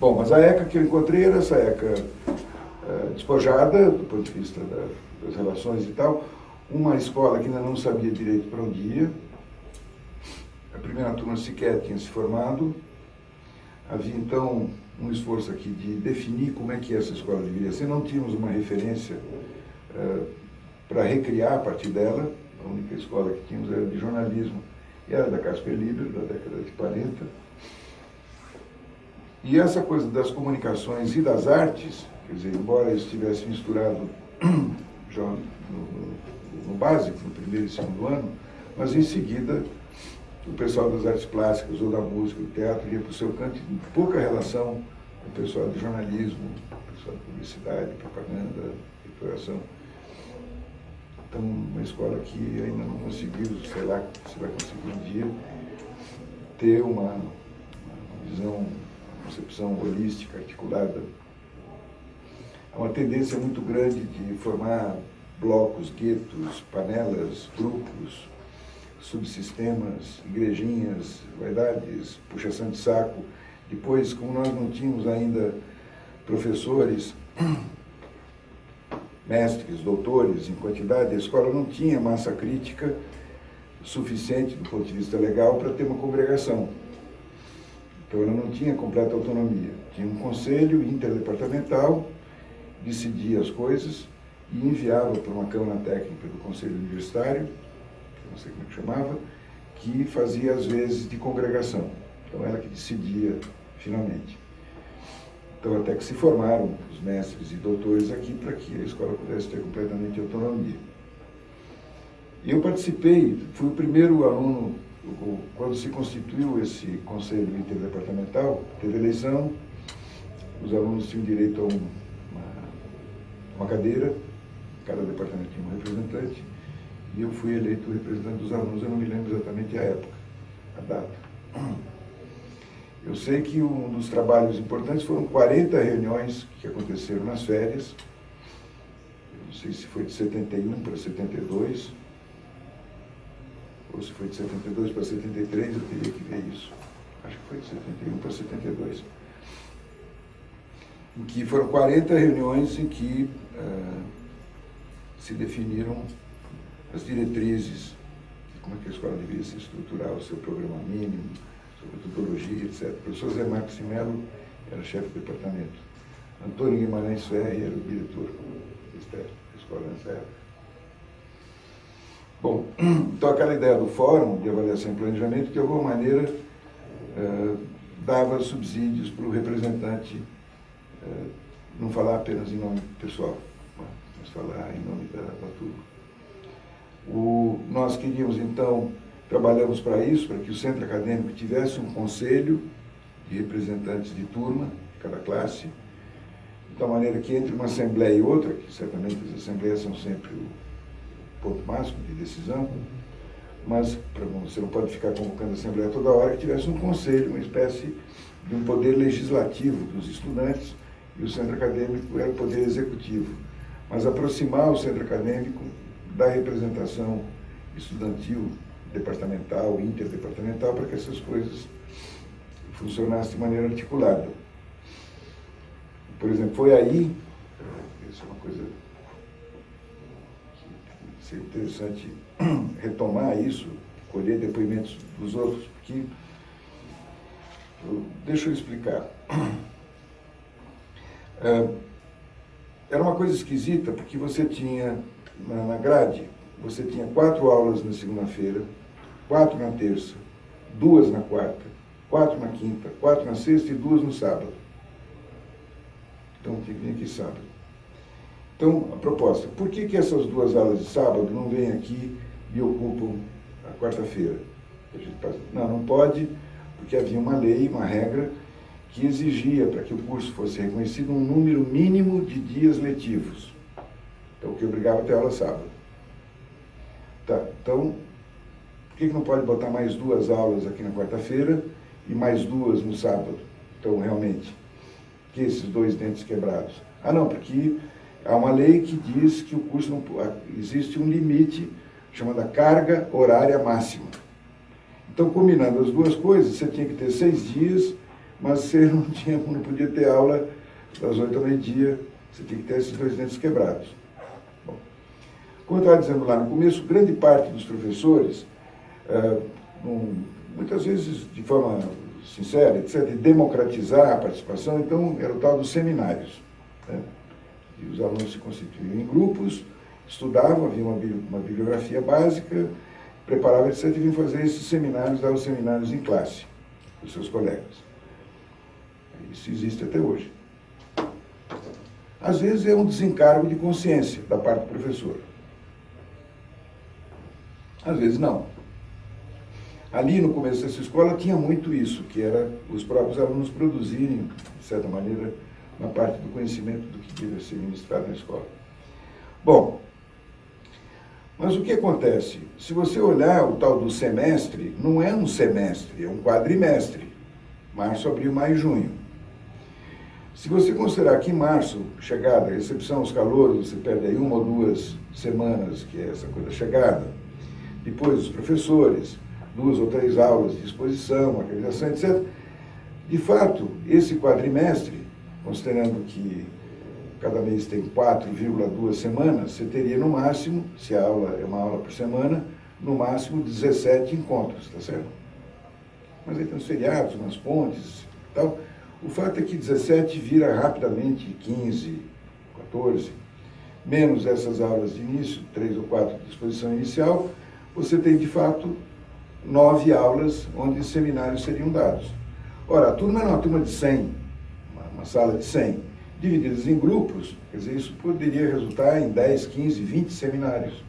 Bom, mas a ECA que eu encontrei era essa ECA despojada, do ponto de vista das relações e tal, uma escola que ainda não sabia direito para onde ia, a primeira turma sequer tinha se formado, havia então um esforço aqui de definir como é que essa escola deveria ser, não tínhamos uma referência para recriar a partir dela, a única escola que tínhamos era de jornalismo, e era da Casper Libero, da década de 40. E essa coisa das comunicações e das artes, quer dizer, embora isso estivesse misturado já no básico, no primeiro e segundo ano, mas em seguida o pessoal das artes plásticas ou da música, do teatro, ia para o seu canto, pouca relação com o pessoal de jornalismo, o pessoal de publicidade, propaganda, editoração. Então, uma escola que ainda não conseguiu, sei lá, se vai conseguir um dia, ter uma visão, uma concepção holística, articulada. Há uma tendência muito grande de formar blocos, guetos, panelas, grupos, subsistemas, igrejinhas, vaidades, puxação de saco. Depois, como nós não tínhamos ainda professores, mestres, doutores em quantidade, a escola não tinha massa crítica suficiente do ponto de vista legal para ter uma congregação. Então ela não tinha completa autonomia. Tinha um conselho interdepartamental, decidia as coisas e enviava para uma câmara técnica do conselho universitário, que eu não sei como é que chamava, que fazia às vezes de congregação. Então ela que decidia finalmente. Então até que se formaram os mestres e doutores aqui para que a escola pudesse ter completamente autonomia. E eu participei, fui o primeiro aluno, quando se constituiu esse conselho interdepartamental, teve eleição, os alunos tinham direito a uma cadeira, cada departamento tinha um representante, e eu fui eleito representante dos alunos, eu não me lembro exatamente a época, a data. Eu sei que um dos trabalhos importantes foram 40 reuniões que aconteceram nas férias, eu não sei se foi de 71 para 72, ou se foi de 72 para 73, eu teria que ver isso. Acho que foi de 71 para 72. Em que foram 40 reuniões em que se definiram as diretrizes de como é que a escola deveria se estruturar, o seu programa mínimo, sua metodologia, etc. O professor Zé Marcos de Mello era chefe do departamento. Antônio Guimarães Ferri era o diretor da escola nessa época. Bom, então aquela ideia do Fórum de Avaliação e Planejamento, de alguma maneira, dava subsídios para o representante não falar apenas em nome pessoal, mas falar em nome da turma. Nós queríamos, então, trabalhamos para isso, para que o centro acadêmico tivesse um conselho de representantes de turma, de cada classe, de tal maneira que entre uma assembleia e outra, que certamente as assembleias são sempre o ponto máximo de decisão, mas você não pode ficar convocando a assembleia toda hora, que tivesse um conselho, uma espécie de um poder legislativo dos estudantes, e o centro acadêmico era o poder executivo, mas aproximar o centro acadêmico da representação estudantil, departamental, interdepartamental, para que essas coisas funcionassem de maneira articulada. Por exemplo, foi aí, isso é uma coisa que seria interessante retomar isso, colher depoimentos dos outros, porque, deixa eu explicar. Era uma coisa esquisita, porque você tinha, na grade, você tinha 4 aulas na segunda-feira, 4 na terça, 2 na quarta, 4 na quinta, 4 na sexta e 2 no sábado. Então, tinha que vir aqui sábado. Então, a proposta, por que essas 2 aulas de sábado não vêm aqui e ocupam a quarta-feira? Não pode, porque havia uma lei, uma regra, que exigia, para que o curso fosse reconhecido, um número mínimo de dias letivos. Então, o que obrigava a ter aula sábado. Tá, então, por que não pode botar mais 2 aulas aqui na quarta-feira e mais 2 no sábado? Então, realmente, que esses 2 dentes quebrados? Ah, não, porque Há uma lei que diz que o curso não, existe um limite chamado carga horária máxima. Então, combinando as duas coisas, você tinha que ter 6 dias, mas você não podia ter aula das 8 ao meio-dia, você tinha que ter esses 2 dentes quebrados. Bom, como eu estava dizendo lá no começo, grande parte dos professores, muitas vezes de forma sincera, etc., de democratizar a participação, então era o tal dos seminários, né? E os alunos se constituíam em grupos, estudavam, havia uma bibliografia básica, preparavam, etc., e vinham fazer esses seminários, davam seminários em classe, com os seus colegas. Isso existe até hoje. Às vezes é um desencargo de consciência da parte do professor. Às vezes não. Ali no começo dessa escola tinha muito isso, que era os próprios alunos produzirem, de certa maneira, uma parte do conhecimento do que devia ser ministrado na escola. Bom, mas o que acontece? Se você olhar o tal do semestre, não é um semestre, é um quadrimestre. Março, abril, maio e junho. Se você considerar que em março, chegada, recepção aos calouros, você perde aí 1 ou 2 semanas, que é essa coisa chegada, depois os professores, 2 ou 3 aulas de exposição, acreditação, etc. De fato, esse quadrimestre, considerando que cada mês tem 4,2 semanas, você teria no máximo, se a aula é uma aula por semana, no máximo 17 encontros, tá certo? Mas aí tem os feriados, umas pontes e tal. O fato é que 17 vira rapidamente 15, 14, menos essas aulas de início, 3 ou 4 de exposição inicial, você tem de fato 9 aulas onde seminários seriam dados. Ora, a turma era uma turma de 100, uma sala de 100, divididas em grupos, quer dizer, isso poderia resultar em 10, 15, 20 seminários.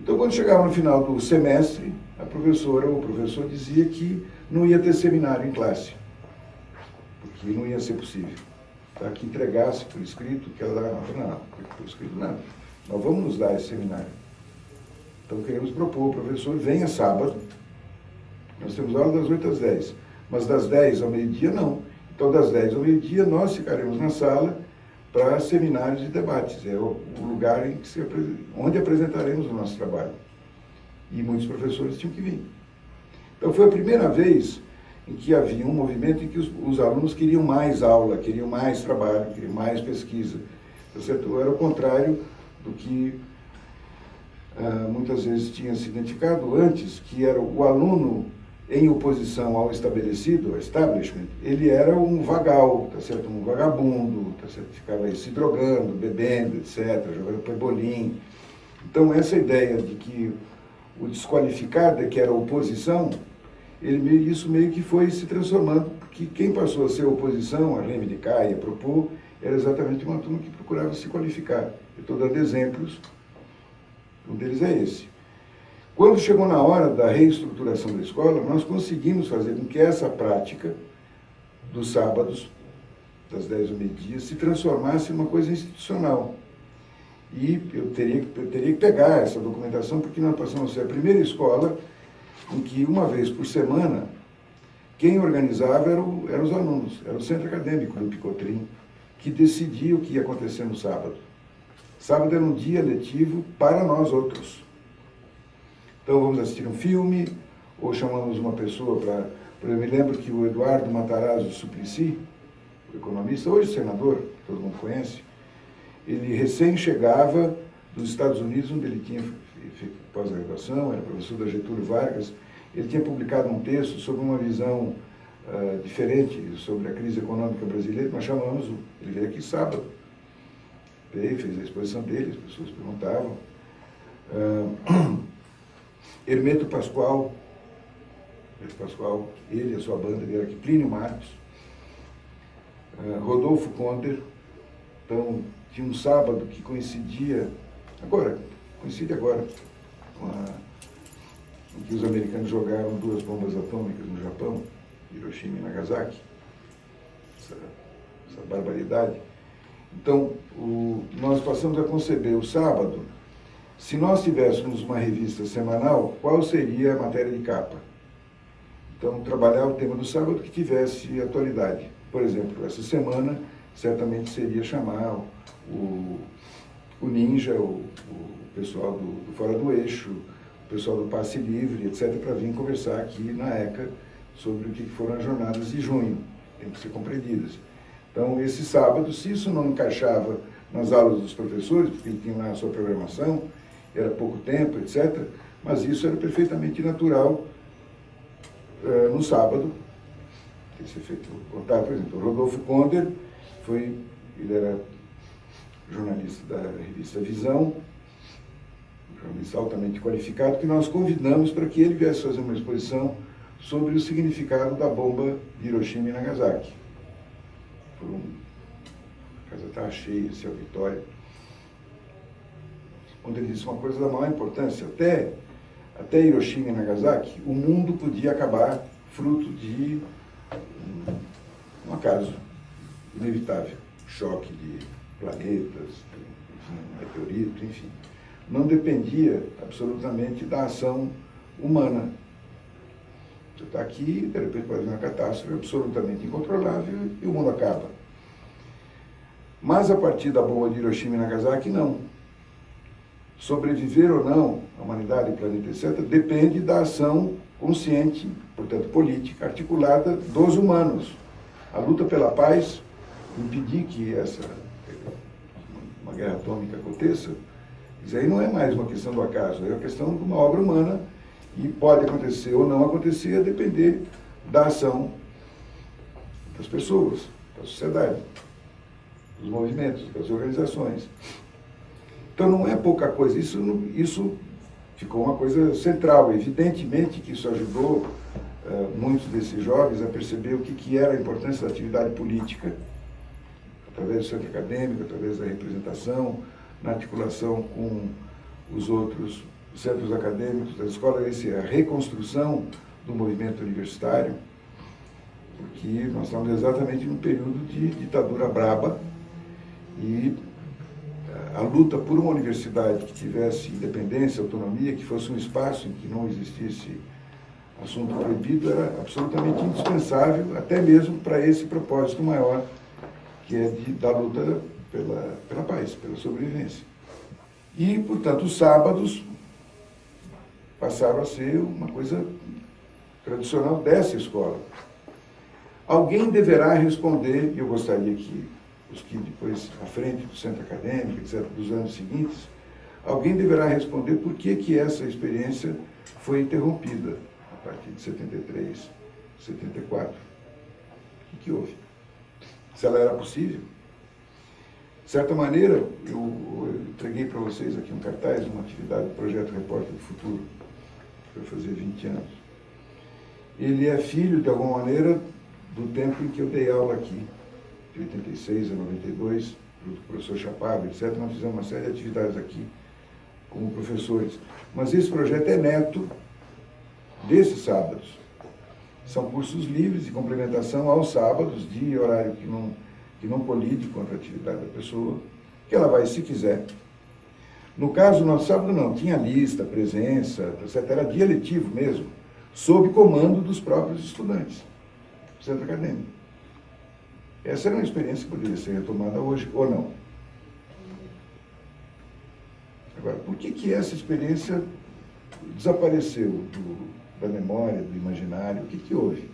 Então, quando chegava no final do semestre, a professora ou o professor dizia que não ia ter seminário em classe, porque não ia ser possível. Tá? Que entregasse por escrito, que ela não, por escrito não, nós vamos nos dar esse seminário. Então, queremos propor ao professor, venha sábado, nós temos aula das 8 às 10, mas das 10 ao meio-dia não. Então, das 10 ao meio-dia, nós ficaremos na sala para seminários e debates. É o lugar em que onde apresentaremos o nosso trabalho. E muitos professores tinham que vir. Então, foi a primeira vez em que havia um movimento em que os alunos queriam mais aula, queriam mais trabalho, queriam mais pesquisa. Era o contrário do que muitas vezes tinha se identificado antes, que era o aluno em oposição ao estabelecido, ao establishment, ele era um vagal, tá certo? Um vagabundo, tá certo? Ficava aí se drogando, bebendo, etc., jogando pebolim. Então, essa ideia de que o desqualificado é que era oposição, isso meio que foi se transformando, porque quem passou a ser oposição, a reivindicar e a propor, era exatamente uma turma que procurava se qualificar. Eu estou dando exemplos, um deles é esse. Quando chegou na hora da reestruturação da escola, nós conseguimos fazer com que essa prática dos sábados, das 10 ao meio-dia, se transformasse em uma coisa institucional. E eu teria que pegar essa documentação, porque nós passamos a ser a primeira escola em que, uma vez por semana, quem organizava eram os alunos, era o centro acadêmico do Picotrim, que decidia o que ia acontecer no sábado. Sábado era um dia letivo para nós outros. Então vamos assistir um filme, ou chamamos uma pessoa para... Eu me lembro que o Eduardo Matarazzo Suplicy, o economista, hoje senador, todo mundo conhece, ele recém chegava dos Estados Unidos, onde ele tinha feito pós-graduação, era professor da Getúlio Vargas. Ele tinha publicado um texto sobre uma visão diferente sobre a crise econômica brasileira. Nós chamamos, ele veio aqui sábado, fez a exposição dele, as pessoas perguntavam. Hermeto Pascoal, ele e a sua banda vieram aqui, Plínio Marcos, Rodolfo Konder. Então, tinha um sábado que coincide agora, em que os americanos jogaram 2 bombas atômicas no Japão, Hiroshima e Nagasaki, essa barbaridade. Então, nós passamos a conceber o sábado. Se nós tivéssemos uma revista semanal, qual seria a matéria de capa? Então, trabalhar o tema do sábado que tivesse atualidade. Por exemplo, essa semana certamente seria chamar o Ninja, o pessoal do Fora do Eixo, o pessoal do Passe Livre, etc., para vir conversar aqui na ECA sobre o que foram as jornadas de junho, tem que ser compreendidas. Então, esse sábado, se isso não encaixava nas aulas dos professores, porque ele tinha lá a sua programação, era pouco tempo, etc., mas isso era perfeitamente natural no sábado. Tem que ser feito contato, por exemplo, o Rodolfo Konder ele era jornalista da revista Visão, jornalista altamente qualificado, que nós convidamos para que ele viesse fazer uma exposição sobre o significado da bomba de Hiroshima e Nagasaki. A casa estava cheia, esse auditório. Onde ele disse uma coisa da maior importância: até Hiroshima e Nagasaki, o mundo podia acabar fruto de um acaso inevitável, choque de planetas, meteoritos, enfim. Não dependia absolutamente da ação humana. Você está aqui, de repente pode vir uma catástrofe absolutamente incontrolável e o mundo acaba. Mas a partir da bomba de Hiroshima e Nagasaki, não. Sobreviver ou não, a humanidade, o planeta, etc., depende da ação consciente, portanto política, articulada dos humanos. A luta pela paz, impedir que uma guerra atômica aconteça, isso aí não é mais uma questão do acaso, é uma questão de uma obra humana e pode acontecer ou não acontecer a depender da ação das pessoas, da sociedade, dos movimentos, das organizações. Então não é pouca coisa, isso ficou uma coisa central. Evidentemente que isso ajudou muitos desses jovens a perceber o que era a importância da atividade política, através do centro acadêmico, através da representação, na articulação com os outros centros acadêmicos da escola, a reconstrução do movimento universitário, porque nós estamos exatamente num período de ditadura braba e a luta por uma universidade que tivesse independência, autonomia, que fosse um espaço em que não existisse assunto proibido, era absolutamente indispensável, até mesmo para esse propósito maior, que é da luta pela paz, pela sobrevivência. E, portanto, os sábados passaram a ser uma coisa tradicional dessa escola. Alguém deverá responder, e eu gostaria que os que depois, à frente do centro acadêmico, etc., dos anos seguintes, alguém deverá responder por que essa experiência foi interrompida a partir de 73, 74. O que houve? Se ela era possível. De certa maneira, eu entreguei para vocês aqui um cartaz, uma atividade do Projeto Repórter do Futuro, que vai fazer 20 anos. Ele é filho, de alguma maneira, do tempo em que eu dei aula aqui, de 86 a 92, junto com o professor Chapado, etc. Nós fizemos uma série de atividades aqui como professores. Mas esse projeto é neto desses sábados. São cursos livres de complementação aos sábados, de horário que não colide com a atividade da pessoa, que ela vai se quiser. No caso, no sábado não, tinha lista, presença, etc. Era dia letivo mesmo, sob comando dos próprios estudantes do centro acadêmico. Essa era uma experiência que poderia ser retomada hoje, ou não. Agora, por que essa experiência desapareceu da memória, do imaginário? O que houve?